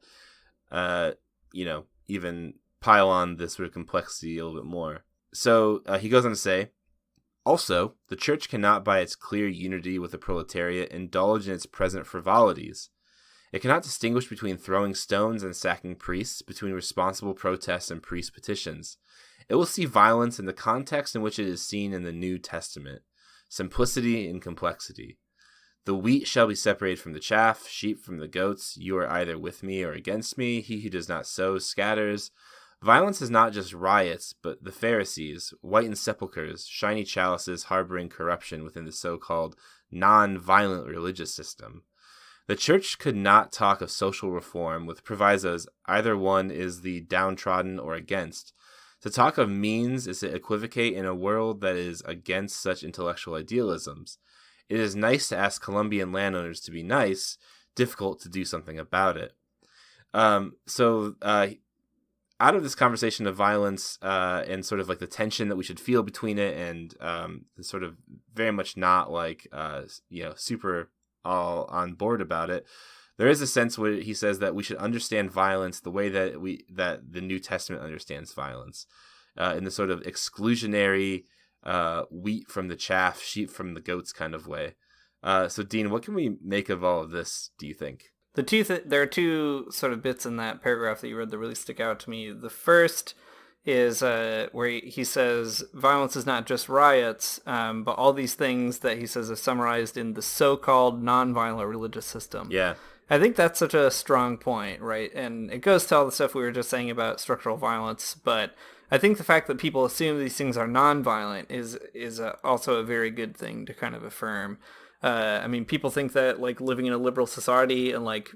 even pile on this sort of complexity a little bit more. So he goes on to say, also, the church cannot, by its clear unity with the proletariat, indulge in its present frivolities. It cannot distinguish between throwing stones and sacking priests, between responsible protests and priest petitions. It will see violence in the context in which it is seen in the New Testament, simplicity and complexity. The wheat shall be separated from the chaff, sheep from the goats. You are either with me or against me. He who does not sow scatters. Violence is not just riots, but the Pharisees, whitened sepulchres, shiny chalices harboring corruption within the so-called non-violent religious system. The church could not talk of social reform with provisos either one is the downtrodden or against. To talk of means is to equivocate in a world that is against such intellectual idealisms. It is nice to ask Colombian landowners to be nice, difficult to do something about it. Out of this conversation of violence and sort of like the tension that we should feel between it and sort of very much not like, super all on board about it, there is a sense where he says that we should understand violence the way that the New Testament understands violence, in the sort of exclusionary wheat from the chaff, sheep from the goats kind of way. So Dean, what can we make of all of this, do you think? There are two sort of bits in that paragraph that you read that really stick out to me. The first is where he says violence is not just riots, but all these things that he says are summarized in the so-called non-violent religious system. Yeah. I think that's such a strong point, right? And it goes to all the stuff we were just saying about structural violence, but I think the fact that people assume these things are non-violent is also a very good thing to kind of affirm. People think that like living in a liberal society and like,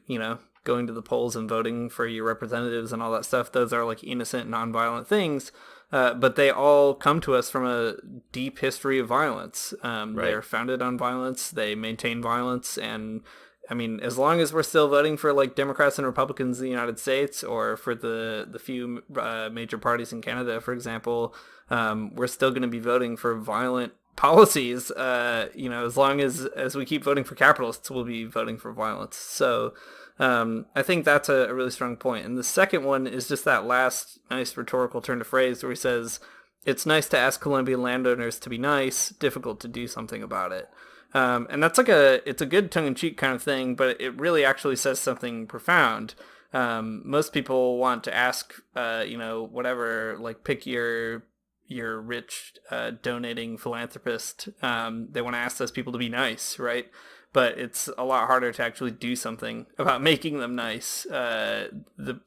going to the polls and voting for your representatives and all that stuff, those are like innocent, non-violent things. But they all come to us from a deep history of violence. Right. They're founded on violence. They maintain violence. And as long as we're still voting for like Democrats and Republicans in the United States, or for the few major parties in Canada, for example, we're still going to be voting for violent policies. As long as we keep voting for capitalists, we'll be voting for violence. So I think that's a really strong point. And the second one is just that last nice rhetorical turn of phrase where he says, it's nice to ask Colombian landowners to be nice, difficult to do something about it. And that's it's a good tongue-in-cheek kind of thing, but it really actually says something profound. Most people want to ask, whatever, like pick your rich donating philanthropist. They want to ask those people to be nice, right? But it's a lot harder to actually do something about making them nice. The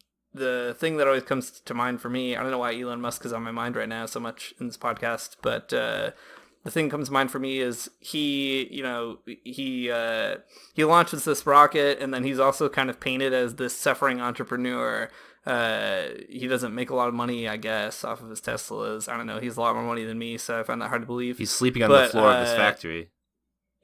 thing that always comes to mind for me, I don't know why Elon Musk is on my mind right now so much in this podcast, but the thing that comes to mind for me is he launches this rocket, and then he's also kind of painted as this suffering entrepreneur. He doesn't make a lot of money, I guess, off of his Teslas. I don't know. He has a lot more money than me, so I find that hard to believe. He's sleeping on the floor of his factory.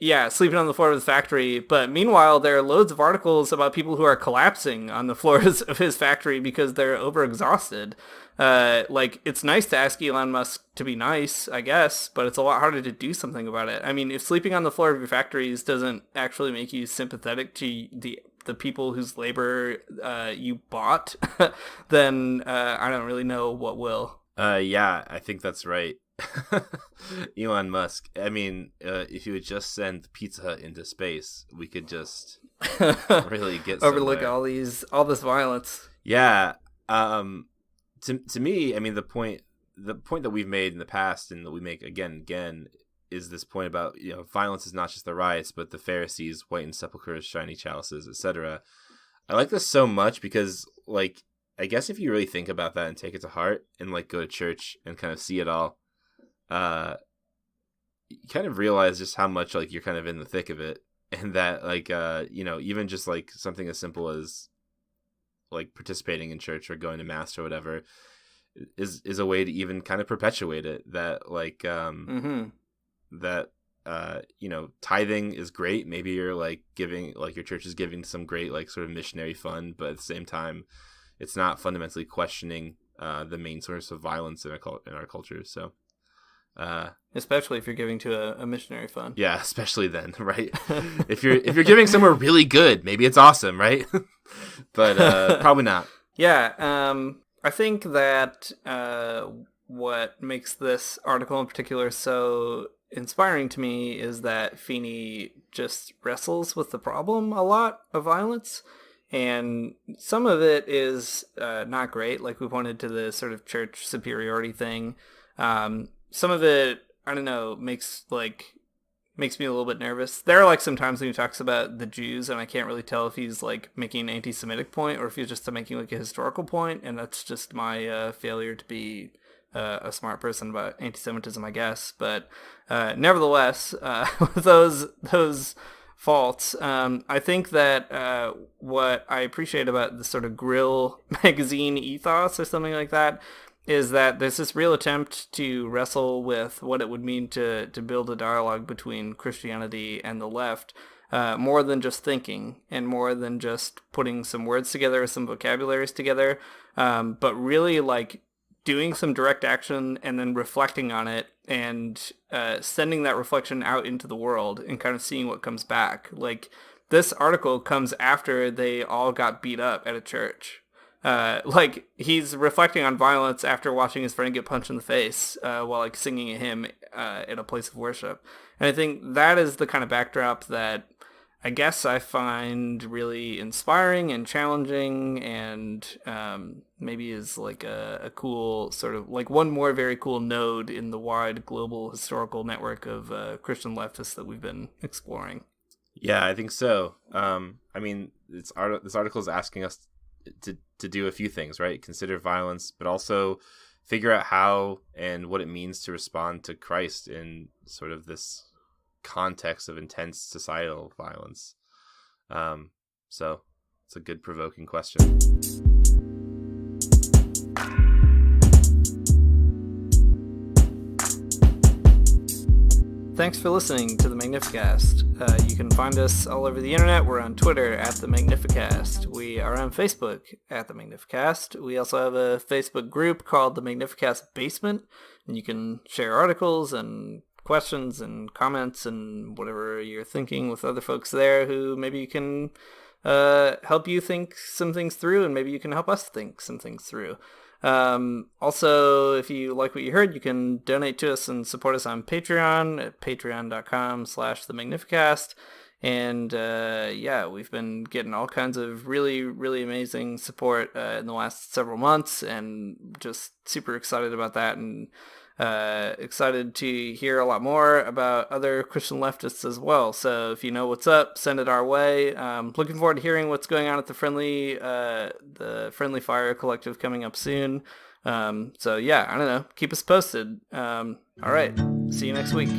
Yeah, sleeping on the floor of his factory. But meanwhile, there are loads of articles about people who are collapsing on the floors of his factory because they're overexhausted. It's nice to ask Elon Musk to be nice, I guess, but it's a lot harder to do something about it. If sleeping on the floor of your factories doesn't actually make you sympathetic to the people whose labor you bought, then I don't really know what will. Yeah, I think that's right. Elon Musk. If you would just send Pizza Hut into space, we could just really get overlook somewhere. all this violence. Yeah. To me, the point that we've made in the past and that we make again and again is this point about, violence is not just the riots, but the Pharisees, whitened sepulchres, shiny chalices, etc. I like this so much because, I guess if you really think about that and take it to heart and, go to church and kind of see it all, you kind of realize just how much, you're kind of in the thick of it. And that, even just, something as simple as, participating in church or going to mass or whatever is a way to even kind of perpetuate it. That, that tithing is great. Maybe you're like giving, like your church is giving some great like sort of missionary fund, but at the same time, it's not fundamentally questioning the main source of violence in our culture. So, especially if you're giving to a missionary fund. Yeah, especially then, right? if you're giving somewhere really good, maybe it's awesome, right? But probably not. Yeah, I think that what makes this article in particular so inspiring to me is that Feeney just wrestles with the problem a lot of violence. And some of it is not great, like we pointed to the sort of church superiority thing. Some of it, I don't know, makes me a little bit nervous. There are like some times when he talks about the Jews, and I can't really tell if he's like making an anti-Semitic point or if he's just making like a historical point, and that's just my failure to be a smart person about anti-Semitism, I guess. But nevertheless, with those faults, I think that what I appreciate about the sort of Grille magazine ethos or something like that is that there's this real attempt to wrestle with what it would mean to build a dialogue between Christianity and the left, more than just thinking and more than just putting some words together or some vocabularies together, but really like doing some direct action and then reflecting on it and sending that reflection out into the world and kind of seeing what comes back. Like, this article comes after they all got beat up at a church. Like, he's reflecting on violence after watching his friend get punched in the face while like singing a hymn at a place of worship. And I think that is the kind of backdrop that I guess I find really inspiring and challenging, and maybe is like a cool sort of like one more very cool node in the wide global historical network of Christian leftists that we've been exploring. Yeah, I think so. I mean, this article is asking us to do a few things, right? Consider violence, but also figure out how and what it means to respond to Christ in sort of this context of intense societal violence. So it's a good provoking question. Thanks for listening to the Magnificast. You can find us all over the internet. We're on Twitter at the Magnificast. We are on Facebook at the Magnificast. We also have a Facebook group called the Magnificast Basement, and you can share articles and questions and comments and whatever you're thinking with other folks there who maybe can help you think some things through, and maybe you can help us think some things through. Also, if you like what you heard, you can donate to us and support us on Patreon at patreon.com/the Magnificast. And yeah, we've been getting all kinds of really, really amazing support in the last several months, and just super excited about that, and excited to hear a lot more about other Christian leftists as well. So if you know what's up, send it our way. Looking forward to hearing what's going on at the Friendly Fire Collective coming up soon. So yeah, I don't know. Keep us posted. All right. See you next week.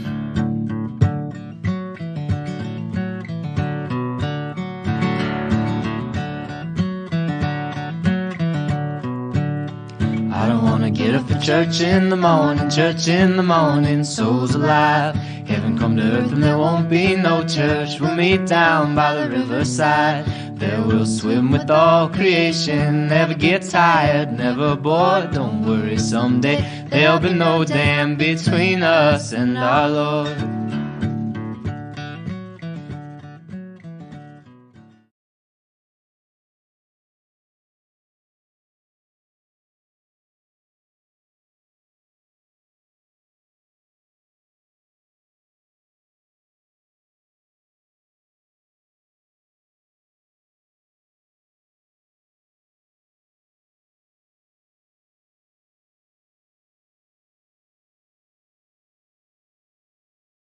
I don't wanna get up for church in the morning, souls alive. Heaven come to earth and there won't be no church. We'll meet down by the riverside. There we'll swim with all creation. Never get tired, never bored. Don't worry, someday there'll be no dam between us and our Lord.